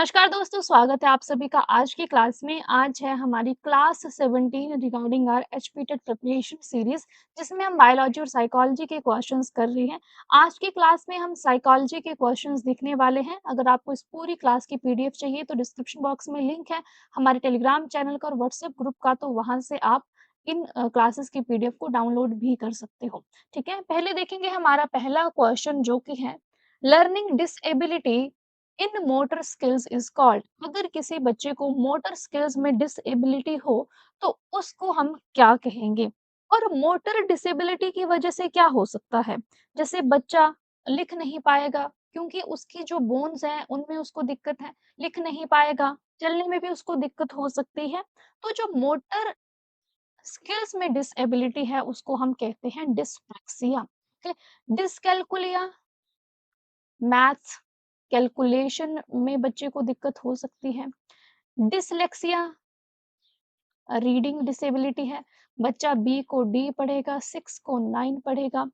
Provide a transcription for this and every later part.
नमस्कार दोस्तों, स्वागत है आप सभी का आज की क्लास में। आज है हमारी class 17 regarding our HPTET preparation series, जिसमें हम बायोलॉजी और साइकोलॉजी के क्वेश्चंस कर रहे हैं। आज की क्लास में हम साइकोलॉजी के क्वेश्चंस देखने वाले हैं। अगर आपको इस पूरी क्लास की पीडीएफ चाहिए तो डिस्क्रिप्शन बॉक्स में लिंक है हमारे टेलीग्राम चैनल का और व्हाट्सएप ग्रुप का, तो वहां से आप इन क्लासेस की पीडीएफ को डाउनलोड भी कर सकते हो। ठीक है, पहले देखेंगे हमारा पहला क्वेश्चन जो कि है learning disability in motor skills is called. अगर किसी बच्चे को मोटर स्किल्स में डिसेबिलिटी हो तो उसको हम क्या कहेंगे? और मोटर डिसेबिलिटी की वजह से क्या हो सकता है? जैसे बच्चा लिख नहीं पाएगा क्योंकि उसकी जो बोन्स हैं उनमें उसको दिक्कत है, लिख नहीं पाएगा, चलने में भी उसको दिक्कत हो सकती है। तो जो मोटर स्किल्स में डिसेबिलिटी है उसको हम कहते हैं डिस्प्रैक्सिया। डिसकैलकुलिया, मैथ्स कैलकुलेशन में बच्चे को दिक्कत हो सकती है। डिसलेक्सिया रीडिंग डिसेबिलिटी है, बच्चा बी को डी पढ़ेगा, 6 को 9 पढ़ेगा।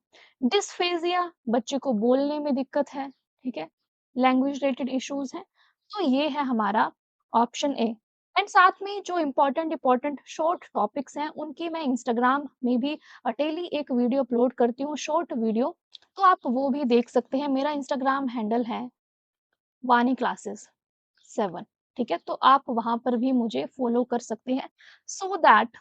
डिस्फेजिया बच्चे को बोलने में दिक्कत है, ठीक है, लैंग्वेज रिलेटेड इश्यूज हैं। तो ये है हमारा ऑप्शन ए। एंड साथ में जो इम्पोर्टेंट इम्पोर्टेंट शॉर्ट टॉपिक्स हैं उनकी मैं इंस्टाग्राम में भी डेली एक वीडियो अपलोड करती हूँ, शॉर्ट वीडियो, तो आप वो भी देख सकते हैं। मेरा इंस्टाग्राम हैंडल है वानी क्लासेस 7, ठीक है, तो आप वहां पर भी मुझे फॉलो कर सकते हैं सो दैट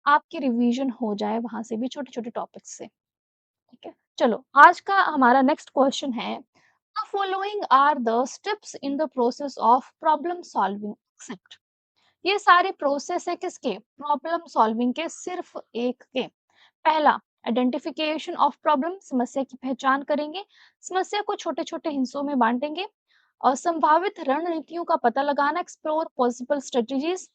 आपकी रिवीजन हो जाए वहां से भी छोटे छोटे टॉपिक्स से। ठीक है, चलो आज का हमारा नेक्स्ट क्वेश्चन है the following are the steps in the process of problem solving except. ये सारे प्रोसेस है किसके? प्रॉब्लम सॉल्विंग के, सिर्फ एक के। पहला, आइडेंटिफिकेशन ऑफ प्रॉब्लम, समस्या की पहचान करेंगे, समस्या को छोटे छोटे हिस्सों में बांटेंगे, और संभावित रणनीतियों का पता लगाना, explore possible strategies,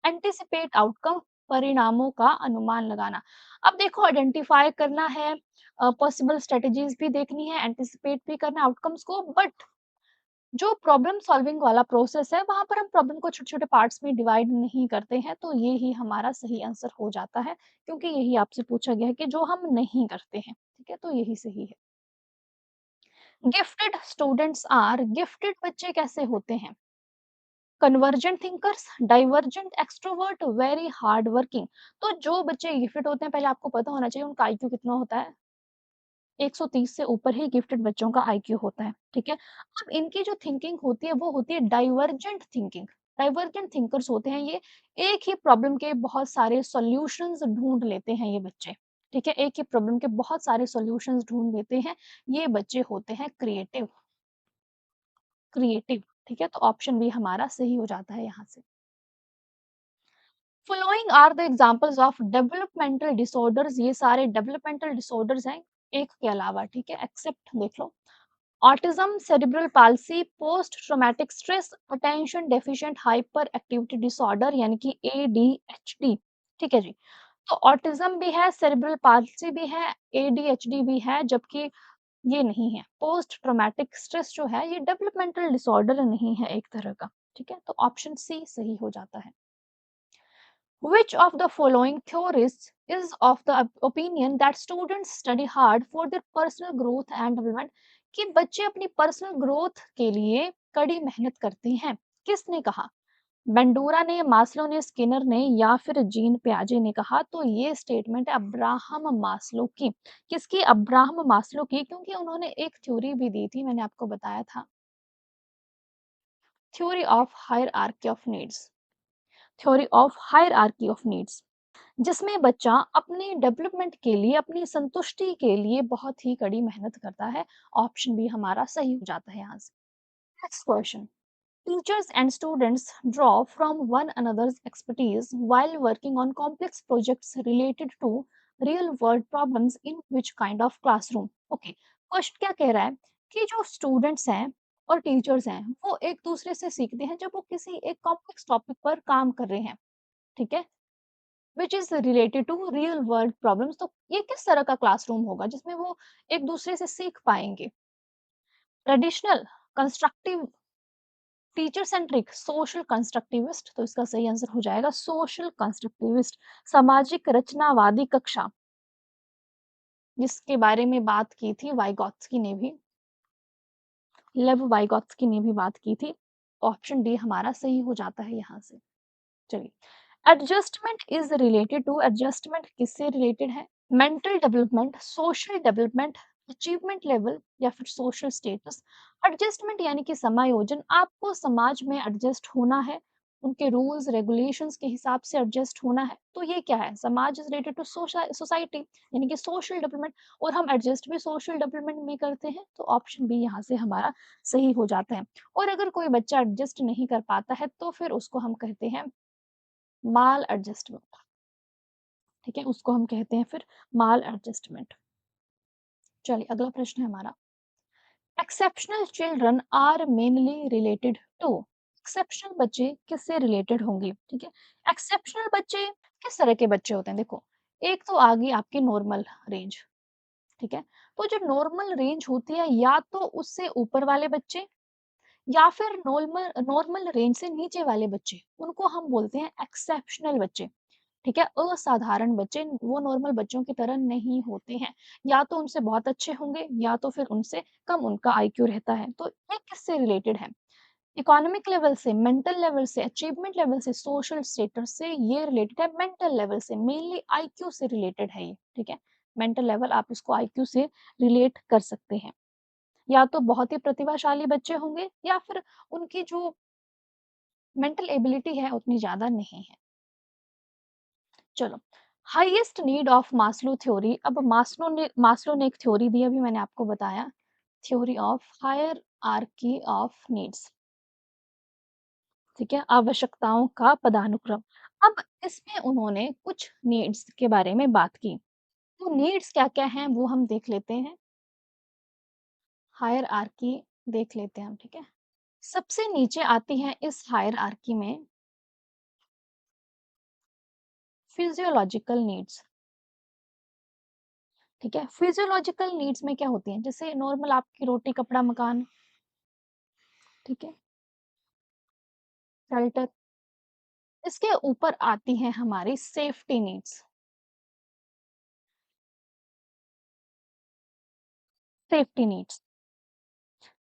anticipate outcome, परिणामों का अनुमान लगाना। अब देखो, आइडेंटिफाई करना है, पॉसिबल स्ट्रेटजीज भी देखनी है, एंटिसिपेट भी करना आउटकम्स को, बट जो प्रॉब्लम सॉल्विंग वाला प्रोसेस है वहां पर हम प्रॉब्लम को छोटे छोटे पार्ट्स में डिवाइड नहीं करते हैं, तो ये ही हमारा सही आंसर हो जाता है, क्योंकि यही आपसे पूछा गया है कि जो हम नहीं करते हैं। ठीक है, तो यही सही है। गिफ्टेड स्टूडेंट्स आर, गिफ्टेड बच्चे कैसे होते हैं? Convergent thinkers, divergent extrovert, very hard working. तो जो बच्चे गिफ्टेड होते हैं, पहले आपको पता होना चाहिए उनका आईक्यू कितना होता है। 130 से ऊपर ही गिफ्टेड बच्चों का आईक्यू होता है, ठीक है। अब इनकी जो थिंकिंग होती है वो होती है डाइवर्जेंट थिंकिंग। डाइवर्जेंट थिंकर्स होते हैं ये, एक ही प्रॉब्लम के बहुत सारे सॉल्यूशंस ढूंढ लेते हैं ये बच्चे। ठीक है, एक ही प्रॉब्लम के बहुत सारे सॉल्यूशंस ढूंढ लेते हैं ये बच्चे, होते हैं क्रिएटिव। क्रिएटिव, ठीक है, तो ऑप्शन बी हमारा सही हो जाता है यहाँ से। Following are the examples of developmental disorders, ये सारे डेवलपमेंटल डिसऑर्डर्स हैं एक के अलावा, ठीक है, एक्सेप्ट देख लो। Autism, cerebral palsy, post traumatic stress, attention deficient hyper activity disorder यानी कि एडीएचडी। ठीक है जी, तो ऑटिज्म भी है, सेरिब्रल पाल्सी भी है, एडीएचडी भी है, जबकि ये नहीं है। पोस्ट ट्रॉमेटिक स्ट्रेस जो है ये डेवलपमेंटल डिसऑर्डर नहीं है एक तरह का। ठीक है, तो ऑप्शन सी सही हो जाता है। Which of the following theorists is of the opinion that students study hard for their personal growth and development? कि बच्चे अपनी पर्सनल ग्रोथ के लिए कड़ी मेहनत करते हैं। किसने कहा? बेंडूरा ने, मास्लो ने, स्किनर ने, या फिर जीन पियाजे ने कहा? तो ये स्टेटमेंट है अब्राहम मास्लो की। किसकी? अब्राहम मास्लो की, क्योंकि उन्होंने एक थ्योरी भी दी थी, मैंने आपको बताया था, theory of hierarchy of needs. Theory of hierarchy of needs, जिसमें बच्चा अपने डेवलपमेंट के लिए, अपनी संतुष्टि के लिए बहुत ही कड़ी मेहनत करता है। ऑप्शन बी हमारा सही हो जाता है यहाँ से। Next question, teachers and students draw from one another's expertise while working on complex projects related to real world problems in which kind of classroom? Okay, question क्या कह रहा है कि जो स्टूडेंट्स हैं और टीचर्स हैं वो एक दूसरे से सीखते हैं जब वो किसी एक कॉम्प्लेक्स टॉपिक पर काम कर रहे हैं, ठीक है, which is related to real world problems. तो ये किस तरह का क्लासरूम होगा जिसमें वो एक दूसरे से सीख पाएंगे? Traditional, constructive, teacher centric, social constructivist. तो इसका सही आंसर हो जाएगा सोशल कंस्ट्रक्टिविस्ट। सामाजिक रचनावादी कक्षा, जिसके बारे में बात की थी वाइगॉत्स्की ने भी, लेव वाइगॉत्स्की ने भी बात की थी। ऑप्शन डी हमारा सही हो जाता है यहाँ से। चलिए, adjustment is related to, adjustment किससे रिलेटेड है? Mental development, social development, achievement level या फिर सोशल स्टेटस। एडजस्टमेंट यानी कि समायोजन, आपको समाज में एडजस्ट होना है, उनके रूल्स रेगुलेशंस के हिसाब से एडजस्ट होना है। तो ये क्या है? समाज इज रिलेटेड टू सोसाइटी, यानी कि सोशल डेवलपमेंट, और हम एडजस्ट भी सोशल डेवलपमेंट में करते हैं, तो ऑप्शन बी यहाँ से हमारा सही हो जाता है। और अगर कोई बच्चा एडजस्ट नहीं कर पाता है तो फिर उसको हम कहते हैं माल एडजस्टमेंट। ठीक है, उसको हम कहते हैं फिर माल एडजस्टमेंट। चलिए, अगला प्रश्न है हमारा, exceptional children are mainly related to. Exceptional बच्चे किससे रिलेटेड होंगे? ठीक है, एक्सेप्शनल बच्चे किस तरह के बच्चे होते हैं? देखो, एक तो आ गई आपकी नॉर्मल रेंज। ठीक है, तो जो नॉर्मल रेंज होती है, या तो उससे ऊपर वाले बच्चे या फिर नॉर्मल नॉर्मल रेंज से नीचे वाले बच्चे, उनको हम बोलते हैं एक्सेप्शनल बच्चे। ठीक है, असाधारण बच्चे वो नॉर्मल बच्चों की तरह नहीं होते हैं, या तो उनसे बहुत अच्छे होंगे या तो फिर उनसे कम उनका आईक्यू रहता है। तो ये किससे रिलेटेड है? इकोनॉमिक लेवल से, मेंटल लेवल से, अचीवमेंट लेवल से, सोशल स्टेटस से। ये रिलेटेड है मेंटल लेवल से, मेनली आईक्यू से रिलेटेड है ये। ठीक है, मेंटल लेवल आप इसको आईक्यू से रिलेट कर सकते हैं। या तो बहुत ही प्रतिभाशाली बच्चे होंगे या फिर उनकी जो मेंटल एबिलिटी है उतनी ज्यादा नहीं है। चलो, highest need of Maslow theory. अब मास्लो ने एक थ्योरी दी, अभी मैंने आपको बताया, theory of hierarchy of needs. ठीक है, आवश्यकताओं का पदानुक्रम। अब इसमें उन्होंने कुछ नीड्स के बारे में बात की। तो नीड्स क्या क्या हैं वो हम देख लेते हैं, हायरार्की देख लेते हैं हम। ठीक है, सबसे नीचे आती है इस हायरार्की में फिजियोलॉजिकल नीड्स। ठीक है, फिजियोलॉजिकल नीड्स में क्या होती हैं? जैसे नॉर्मल आपकी रोटी कपड़ा मकान। ठीक है, शेल्टर। इसके ऊपर आती हैं हमारी safety needs. Safety needs,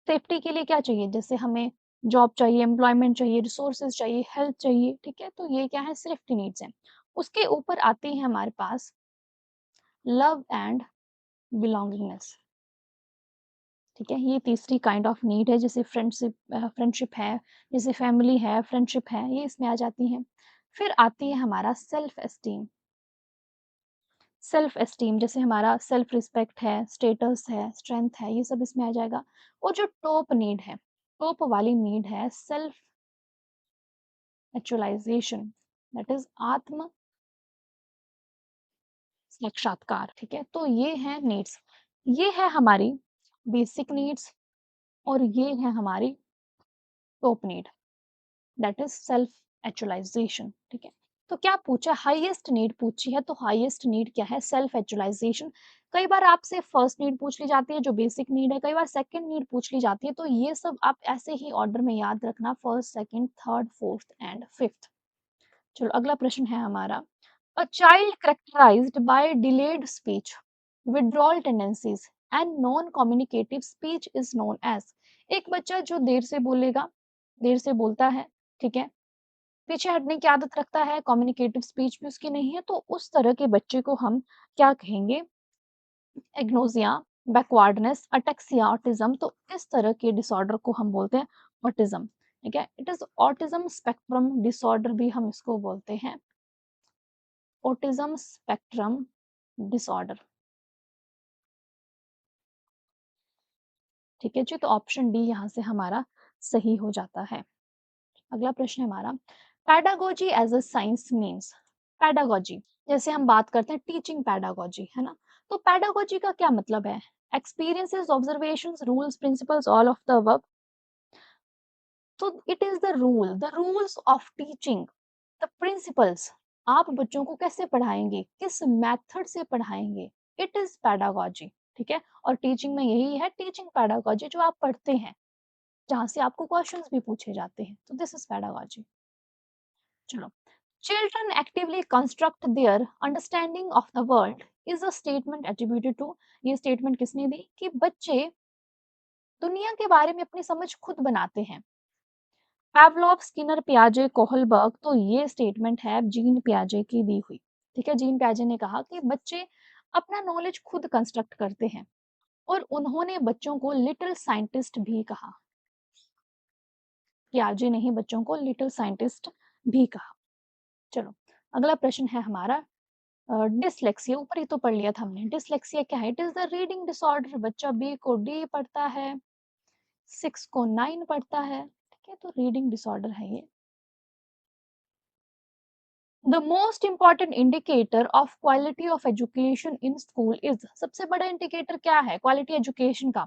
safety के लिए क्या चाहिए? जैसे हमें जॉब चाहिए, एम्प्लॉयमेंट चाहिए, रिसोर्सेज चाहिए, हेल्थ चाहिए। ठीक है, तो ये क्या है? सेफ्टी नीड्स हैं। उसके ऊपर आती है हमारे पास लव एंड बिलोंगिंगनेस। ठीक है, ये तीसरी काइंड ऑफ नीड है, जैसे फ्रेंडशिप है, जैसे फैमिली है, फ्रेंडशिप है, ये इसमें आ जाती है। फिर आती है हमारा सेल्फ एस्टीम। सेल्फ एस्टीम जैसे हमारा सेल्फ रिस्पेक्ट है, स्टेटस है, स्ट्रेंथ है, ये सब इसमें आ जाएगा। और जो टॉप नीड है, टॉप वाली नीड है सेल्फ एक्चुअलाइजेशन, दैट इज आत्म साक्षात्कार। ठीक है, तो ये है नीड्स, ये है हमारी बेसिक नीड्स, और ये है हमारी top need, that is self actualization. ठीक है, तो क्या पूछा? हाईएस्ट नीड पूछी है, तो हाईएस्ट नीड क्या है? Self actualization. कई बार आपसे फर्स्ट नीड पूछ ली जाती है जो बेसिक नीड है, कई बार सेकंड नीड पूछ ली जाती है, तो ये सब आप ऐसे ही ऑर्डर में याद रखना, first, second, third, fourth and fifth. चलो, अगला प्रश्न है हमारा, a child characterized by delayed speech, withdrawal tendencies and non communicative speech is known as। एक बच्चा जो देर से बोलेगा, देर से बोलता है, ठीक है, पीछे हटने की आदत रखता है, कम्युनिकेटिव स्पीच भी उसकी नहीं है, तो उस तरह के बच्चे को हम क्या कहेंगे? Agnosia, backwardness, ataxia, autism. तो इस तरह के डिसऑर्डर को हम बोलते हैं ऑटिज्म। ठीक है, it is autism spectrum disorder भी हम इसको बोलते हैं, ऑटिज्म स्पेक्ट्रम डिसऑर्डर। ठीक है जी, तो ऑप्शन डी यहाँ से हमारा सही हो जाता है। अगला प्रश्न है हमारा, pedagogy as a science means. Pedagogy, जैसे हम बात करते हैं टीचिंग पैडागोजी, है ना, तो पैडागोजी का क्या मतलब है? Experiences, observations, rules, principles, all of the above. तो it is the rules of teaching, the principles. आप बच्चों को कैसे पढ़ाएंगे, किस मेथड से पढ़ाएंगे, इट इज पैडागोजी। ठीक है, और टीचिंग में यही है, टीचिंग पैडागोजी, जो आप पढ़ते हैं, जहाँ से आपको क्वेश्चंस भी पूछे जाते हैं, तो दिस इज पैडागोजी। चलो, children actively construct their understanding of the world is a statement attributed to। ये स्टेटमेंट किसने दी? कि बच्चे दुनिया के बारे में अपनी समझ खुद बनाते हैं। पैवलोव, स्किनर, पियाजे, कोहलबर्ग, तो ये स्टेटमेंट है जीन पियाजे की दी हुई। ठीक है, जीन पियाजे ने कहा कि बच्चे अपना नॉलेज खुद कंस्ट्रक्ट करते हैं और उन्होंने बच्चों को लिटिल साइंटिस्ट भी कहा। पियाजे ने ही बच्चों को लिटिल साइंटिस्ट भी कहा। चलो, अगला प्रश्न है हमारा डिसलेक्सिया, ऊपर ही तो पढ़ लिया था हमने। डिसलेक्सिया क्या है? It is the reading disorder. बच्चा बी को डी पढ़ता है, 6 को 9 पढ़ता है। ठीक है, तो रीडिंग डिसऑर्डर है ये। The most important indicator of quality of education in school is, सबसे बड़ा इंडिकेटर क्या है क्वालिटी एजुकेशन का?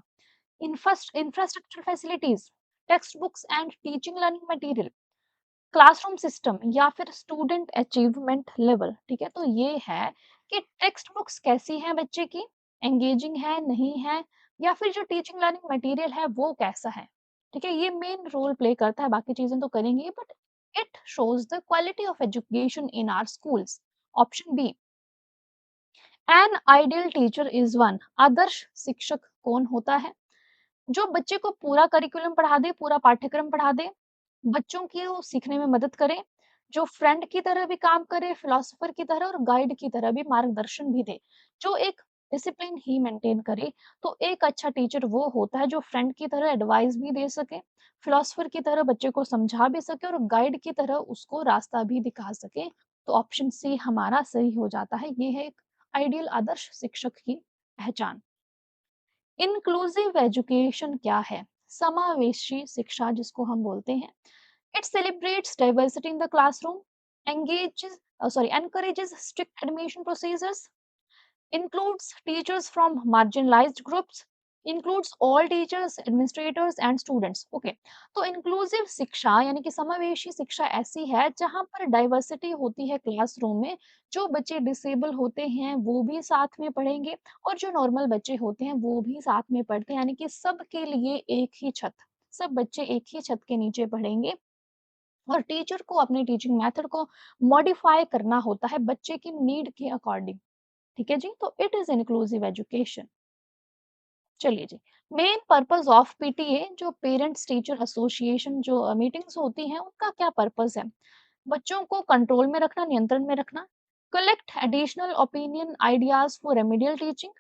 Infrastructure facilities, text books and teaching learning material, classroom system, या फिर स्टूडेंट अचीवमेंट लेवल। ठीक है, तो ये है कि टेक्स्ट बुक्स कैसी हैं बच्चे की, एंगेजिंग है नहीं है, या फिर जो टीचिंग लर्निंग मटेरियल है वो कैसा है। ठीक है, ये मेन रोल प्ले करता है, बाकी चीजें तो करेंगे, but it shows the quality of education in our schools. Option B, an ideal teacher is one. आदर्श शिक्षक कौन होता है? जो बच्चे को पूरा करिकुलम पढ़ा दे, पूरा पाठ्यक्रम पढ़ा दे, बच्चों की वो सीखने में मदद करे, जो फ्रेंड की तरह भी काम करे, फिलोसोफर की तरह और गाइड की तरह भी मार्गदर्शन भी दे, जो एक डिसिप्लिन ही मेंटेन करे। तो एक अच्छा टीचर वो होता है जो फ्रेंड की तरह एडवाइस भी दे सके, फिलोसोफर की तरह बच्चे को समझा भी सके और गाइड की तरह उसको रास्ता भी दिखा सके। तो ऑप्शन सी हमारा सही हो जाता है। ये है एक आइडियल आदर्श शिक्षक की पहचान। इंक्लूसिव एजुकेशन क्या है? समावेशी शिक्षा जिसको हम बोलते हैं। It celebrates diversity in the classroom, engages encourages strict admission procedures, includes teachers from marginalized groups, includes all teachers, administrators and students। Okay, तो इंक्लूसिव शिक्षा यानी कि समावेशी शिक्षा ऐसी है जहां पर डाइवर्सिटी होती है क्लासरूम में। जो बच्चे डिसेबल होते हैं वो भी साथ में पढ़ेंगे और जो नॉर्मल बच्चे होते हैं वो भी साथ में पढ़ते हैं, यानी कि सबके लिए एक ही छत, सब बच्चे एक ही छत के नीचे पढ़ेंगे। और टीचर को अपने टीचिंग मेथड को मॉडिफाई करना होता है बच्चे की नीड के अकॉर्डिंग। ठीक है जी, तो इट इज इंक्लूसिव एजुकेशन। चलिए जी, मेन पर्पस ऑफ पीटीए, जो पेरेंट्स टीचर एसोसिएशन जो मीटिंग्स होती हैं उनका क्या पर्पस है? बच्चों को कंट्रोल में रखना, नियंत्रण में रखना, collect additional opinion ideas for remedial teaching,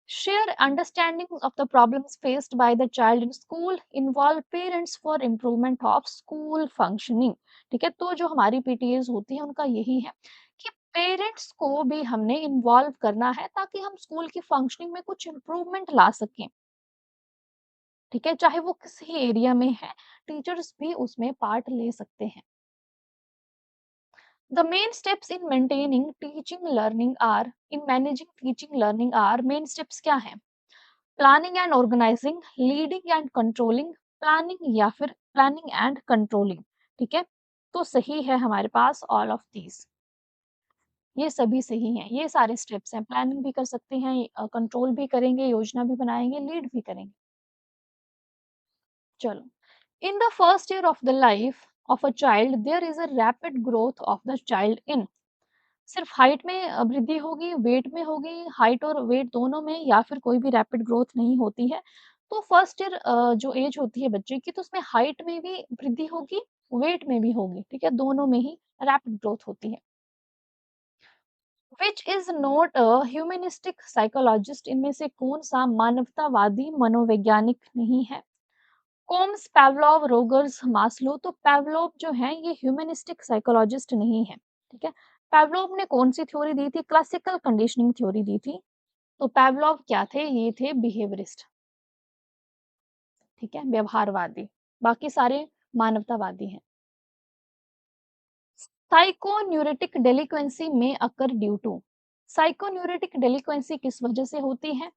share understanding of the problems faced by the child in school, involve parents for improvement of school functioning। ठीक है, तो जो हमारी पीटीएस होती है उनका यही है कि पेरेंट्स को भी हमने इन्वॉल्व करना है ताकि हम स्कूल की फंक्शनिंग में कुछ इम्प्रूवमेंट ला सकें। ठीक है, चाहे वो किसी एरिया में है, टीचर्स भी उसमें पार्ट ले सकते हैं। The main steps in maintaining teaching learning are, in managing teaching learning are, main steps क्या है? Planning and organising, leading and controlling, planning या फिर प्लानिंग एंड कंट्रोलिंग। ठीक है, तो सही है हमारे पास ऑल ऑफ दीज, ये सभी सही हैं। ये सारे स्टेप्स हैं, प्लानिंग भी कर सकते हैं, कंट्रोल भी करेंगे, योजना भी बनाएंगे, लीड भी करेंगे। चलो, in the first year of the life of a child there is a rapid growth of the child in, सिर्फ हाइट में वृद्धि होगी, वेट में होगी, हाइट और वेट दोनों में, या फिर कोई भी रैपिड ग्रोथ नहीं होती है। तो फर्स्ट ईयर जो एज होती है बच्चे की, तो उसमें हाइट में भी वृद्धि होगी, वेट में भी होगी। ठीक है, दोनों में ही रैपिड ग्रोथ होती है। Which is not a humanistic psychologist, इनमें से कौन सा मानवतावादी मनोवैज्ञानिक नहीं है? Combs, Pavlov, Rogers, Maslow. तो पैवलोव जो है ये ह्यूमनिस्टिक साइकोलॉजिस्ट नहीं है। ठीक है, पैवलोव ने कौन सी थ्योरी दी थी? क्लासिकल कंडीशनिंग थ्योरी दी थी। तो पैवलोव क्या थे? ये थे बिहेवियरिस्ट। ठीक है, व्यवहारवादी। बाकी सारे मानवतावादी हैं। साइकोन्यूरेटिक डेलिक्वेंसी में अकर ड्यू टू, साइकोन्यूरेटिक डेलिक्वेंसी किस वजह से होती है?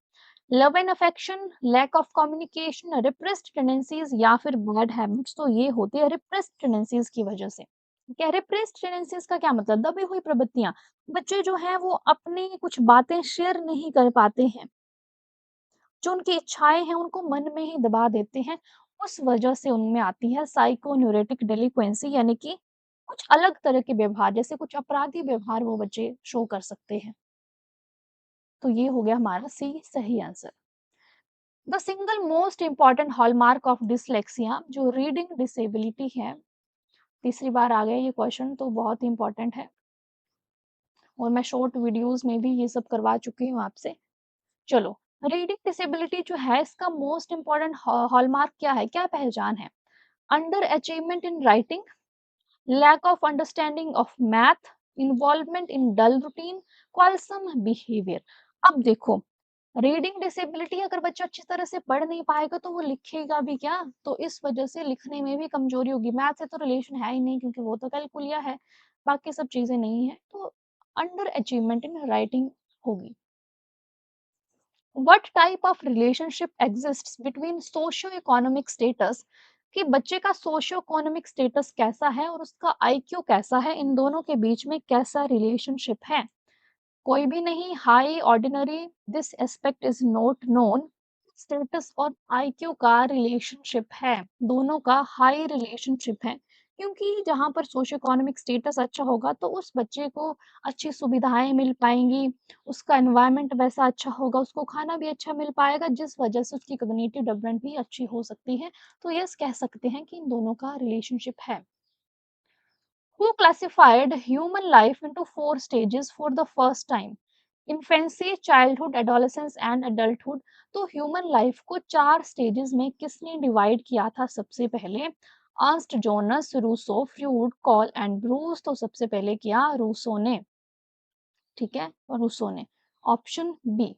Love and affection, lack of communication, repressed tendencies या फिर बैड हैबिट्स। तो ये होती है रिप्रेस्ड टेंडेंसीज की वजह से। क्या रिप्रेस्ड टेंडेंसीज का क्या मतलब? दबी हुई प्रवृत्तियां, बच्चे जो हैं वो अपनी कुछ बातें शेयर नहीं कर पाते हैं, जो उनकी इच्छाएं हैं उनको मन में ही दबा देते हैं। उस वजह से उनमें आती है साइकोन्यूरेटिक डेलिक्वेंसी, यानी कि कुछ अलग तरह के व्यवहार, जैसे कुछ अपराधी व्यवहार वो बच्चे शो कर सकते हैं। तो ये हो गया हमारा सी सही answer. The single most important hallmark of dyslexia, जो रीडिंग डिसेबिलिटी है, तीसरी बार आ गया ये क्वेश्चन तो बहुत ही इंपॉर्टेंट है और मैं शॉर्ट वीडियोस में भी ये सब करवा चुकी हूँ आपसे। चलो, रीडिंग डिसेबिलिटी जो है इसका मोस्ट इम्पॉर्टेंट हॉलमार्क क्या है, क्या पहचान है? Under achievement in writing, lack of understanding of math, involvement in dull routine, quarrelsome behaviour. अब देखो, रीडिंग डिसेबिलिटी अगर बच्चा अच्छी तरह से पढ़ नहीं पाएगा तो वो लिखेगा भी क्या? तो इस वजह से लिखने में भी कमजोरी होगी। मैथ से तो रिलेशन है ही नहीं क्योंकि वो तो कैलकुलिया है, बाकी सब चीजें नहीं है, तो अंडर अचीवमेंट इन राइटिंग होगी। What type of relationship exists between socio economic status, कि बच्चे का सोशियो इकोनॉमिक स्टेटस कैसा है और उसका आईक्यू कैसा है, इन दोनों के बीच में कैसा रिलेशनशिप है? कोई भी नहीं, high, ordinary, this aspect is not known. Status और आईक्यू का रिलेशनशिप है, दोनों का हाई रिलेशनशिप है, क्योंकि जहाँ पर सोशो इकोनॉमिक स्टेटस अच्छा होगा तो उस बच्चे को अच्छी सुविधाएं मिल पाएंगी, उसका एनवायरनमेंट वैसा अच्छा होगा, उसको खाना भी अच्छा मिल पाएगा, जिस वजह से उसकी कम्युनिटी डेवलपमेंट भी अच्छी हो सकती है। तो यस, कह सकते हैं कि इन दोनों का रिलेशनशिप है। Who classified human life into four stages for the first time? Infancy, childhood, adolescence and adulthood। तो ह्यूमन लाइफ को चार स्टेजेस में किसने डिवाइड किया था सबसे पहले? Ernst Jones, Rousseau, Freud, Cole and Bruce. तो सबसे पहले किया रूसो ने, ठीक है, रूसो ने। Option B.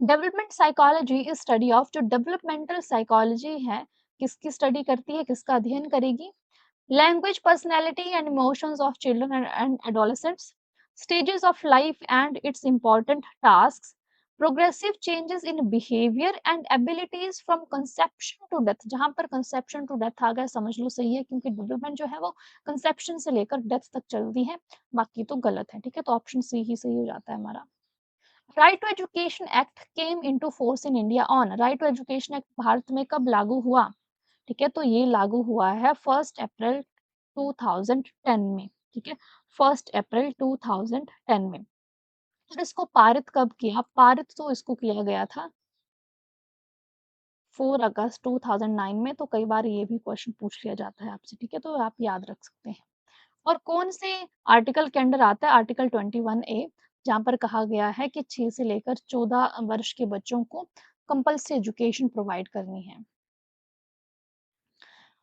Development psychology is study of, जो डेवलपमेंटल साइकोलॉजी है किसकी स्टडी करती है, किसका अध्ययन करेगी? Language, personality and emotions of children and adolescents, stages of life and its important tasks, progressive changes in behavior and abilities from conception to death। जहां पर conception to death आ गया समझ लो सही है, क्योंकि डेवलपमेंट जो है वो conception से लेकर डेथ तक चलती है, बाकी तो गलत है, ठीक है, तो ऑप्शन सी ही सही हो जाता है हमारा। Right to education act came into force in India on, right to education act Bharat में कब लागू हुआ? ठीक है, तो ये लागू हुआ है 1 अप्रैल 2010 में, ठीक है, 1 अप्रैल 2010 में। और इसको पारित कब किया? पारित तो इसको किया गया था 4 अगस्त 2009 में। तो कई बार ये भी क्वेश्चन पूछ लिया जाता है आपसे, ठीक है, तो आप याद रख सकते हैं। और कौन से आर्टिकल के अंडर आता है? आर्टिकल 21A, जहाँ पर कहा गया है कि 6 से लेकर 14 वर्ष के बच्चों को कंपल्सरी एजुकेशन प्रोवाइड करनी है।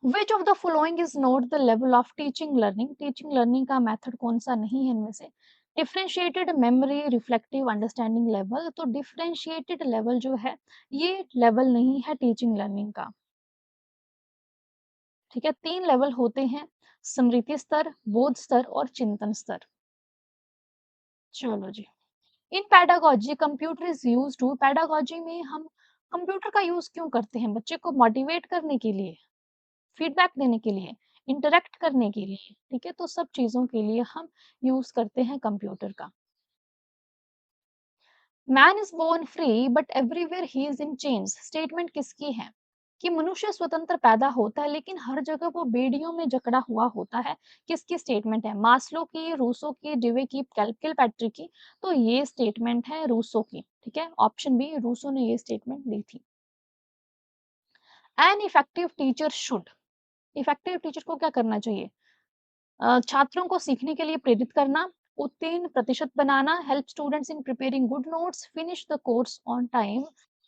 Which of the following is not the level of teaching learning? Teaching learning का मेथड कौन सा नहीं है इनमें से? Differentiated memory, reflective, understanding level. तो डिफरेंशिएटेड लेवल जो है ये लेवल नहीं है टीचिंग लर्निंग का, ठीक है। 3 लेवल होते हैं, स्मृति स्तर, बोध स्तर और चिंतन स्तर। चलो जी। In pedagogy computer is use to, pedagogy में हम कंप्यूटर का यूज क्यों करते हैं? बच्चे को मोटिवेट करने के लिए, फीडबैक देने के लिए, इंटरेक्ट करने के लिए, ठीक है, तो सब चीजों के लिए हम यूज करते हैं कंप्यूटर का। Man is born free but everywhere he is in chains, statement किसकी है? कि मनुष्य स्वतंत्र पैदा होता है लेकिन हर जगह वो बेड़ियों में जकड़ा हुआ होता है, किसकी स्टेटमेंट है? मास्लो की, रूसो की, डिवे की, किलपैट्रिक की। तो ये स्टेटमेंट है रूसो की, ठीक है, ऑप्शन बी, रूसो ने ये स्टेटमेंट दी थी। An effective teacher should, effective teacher को क्या करना चाहिए? छात्रों को सीखने के लिए प्रेरित करना, उत्तीर्ण प्रतिशत बनाना, help students in preparing good notes, finish the course on time.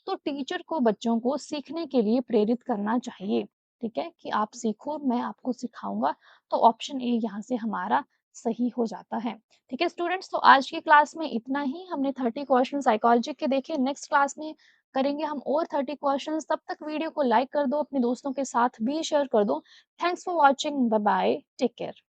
तो टीचर को बच्चों को सीखने के लिए प्रेरित करना चाहिए, ठीक है, कि आप सीखो, मैं आपको सिखाऊंगा। तो ऑप्शन ए यहाँ से हमारा सही हो जाता है, ठीक है स्टूडेंट्स। तो आज की क्लास में इतना ही, हमने 30 क्वेश्चन साइकोलॉजी के देखे। नेक्स्ट क्लास में करेंगे हम और 30 क्वेश्चंस। तब तक वीडियो को लाइक कर दो, अपने दोस्तों के साथ भी शेयर कर दो। Thanks for watching, bye bye, take care.